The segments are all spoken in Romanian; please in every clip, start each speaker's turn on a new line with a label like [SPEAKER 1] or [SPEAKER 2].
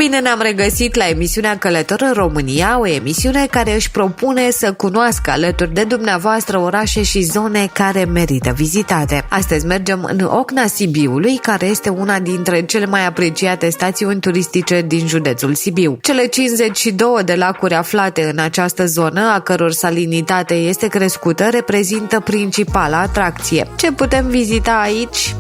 [SPEAKER 1] Bine ne-am regăsit la emisiunea Călător în România, o emisiune care își propune să cunoască alături de dumneavoastră orașe și zone care merită vizitate. Astăzi mergem în Ocna Sibiului, care este una dintre cele mai apreciate stațiuni turistice din județul Sibiu. Cele 52 de lacuri aflate în această zonă, a căror salinitate este crescută, reprezintă principala atracție. Ce putem vizita aici?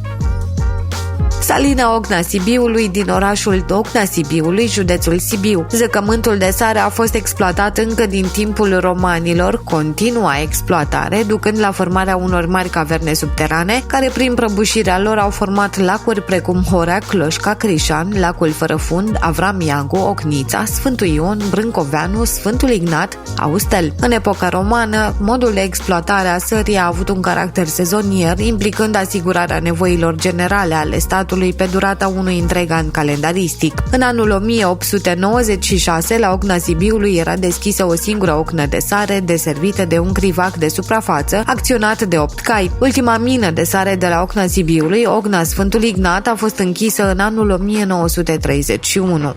[SPEAKER 1] Salina Ocna Sibiului din orașul Ocna Sibiului, județul Sibiu. Zăcământul de sare a fost exploatat încă din timpul romanilor, continua exploatare, ducând la formarea unor mari caverne subterane, care prin prăbușirea lor au format lacuri precum Horea, Cloșca, Crișan, Lacul Fără Fund, Avram Iancu, Ocnița, Sfântul Ion, Brâncoveanu, Sfântul Ignat, Austel. În epoca romană, modul de exploatare a sării a avut un caracter sezonier, implicând asigurarea nevoilor generale ale statului pe durata unui întreg an calendaristic. În anul 1896, la Ocna Sibiului era deschisă o singură ocnă de sare, deservită de un crivac de suprafață, acționat de 8 cai. Ultima mină de sare de la Ocna Sibiului, Ocna Sfântul Ignat, a fost închisă în anul 1931.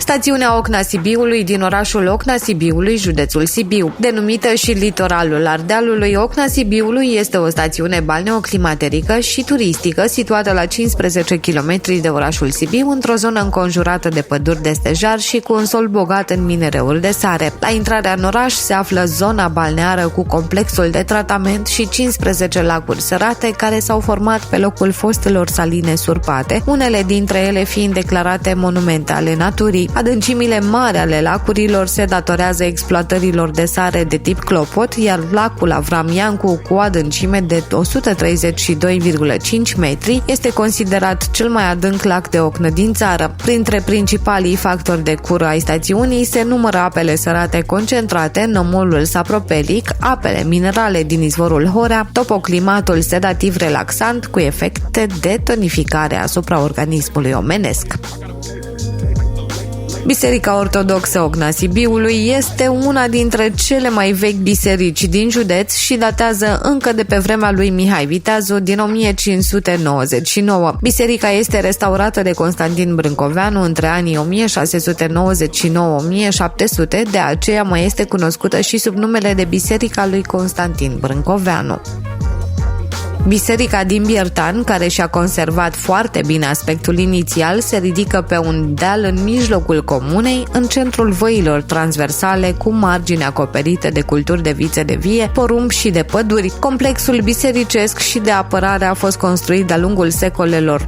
[SPEAKER 1] Stațiunea Ocna Sibiului din orașul Ocna Sibiului, județul Sibiu. Denumită și litoralul Ardealului, Ocna Sibiului este o stațiune balneoclimaterică și turistică situată la 15 km de orașul Sibiu, într-o zonă înconjurată de păduri de stejar și cu un sol bogat în minereuri de sare. La intrarea în oraș se află zona balneară cu complexul de tratament și 15 lacuri sărate care s-au format pe locul fostelor saline surpate, unele dintre ele fiind declarate monumente ale naturii. Adâncimile mari ale lacurilor se datorează exploatărilor de sare de tip clopot, iar lacul Avram Iancu, cu o adâncime de 132,5 metri, este considerat cel mai adânc lac de ocnă din țară. Printre principalii factori de cură ai stațiunii se numără apele sărate concentrate, nămolul sapropelic, apele minerale din izvorul Horea, topoclimatul sedativ relaxant cu efecte de tonificare asupra organismului omenesc. Biserica Ortodoxă Ocna Sibiului este una dintre cele mai vechi biserici din județ și datează încă de pe vremea lui Mihai Viteazu din 1599. Biserica este restaurată de Constantin Brâncoveanu între anii 1699-1700, de aceea mai este cunoscută și sub numele de Biserica lui Constantin Brâncoveanu. Biserica din Biertan, care și-a conservat foarte bine aspectul inițial, se ridică pe un deal în mijlocul comunei, în centrul văilor transversale, cu margini acoperite de culturi de vițe de vie, porumb și de păduri. Complexul bisericesc și de apărare a fost construit de-a lungul secolelor 15-16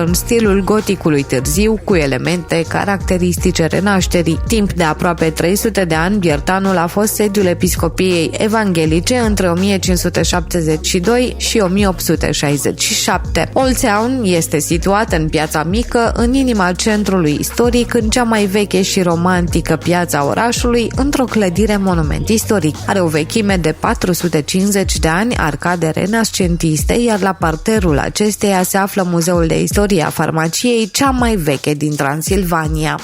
[SPEAKER 1] în stilul goticului târziu, cu elemente caracteristice renașterii. Timp de aproape 300 de ani, Biertanul a fost sediul episcopiei evanghelice între 1572 și 1867. Old Town este situată în Piața Mică, în inima centrului istoric, în cea mai veche și romantică piața orașului, într-o clădire monument istoric. Are o vechime de 450 de ani, arcade renascentiste, iar la parterul acesteia se află Muzeul de Istorie a Farmaciei, cea mai veche din Transilvania.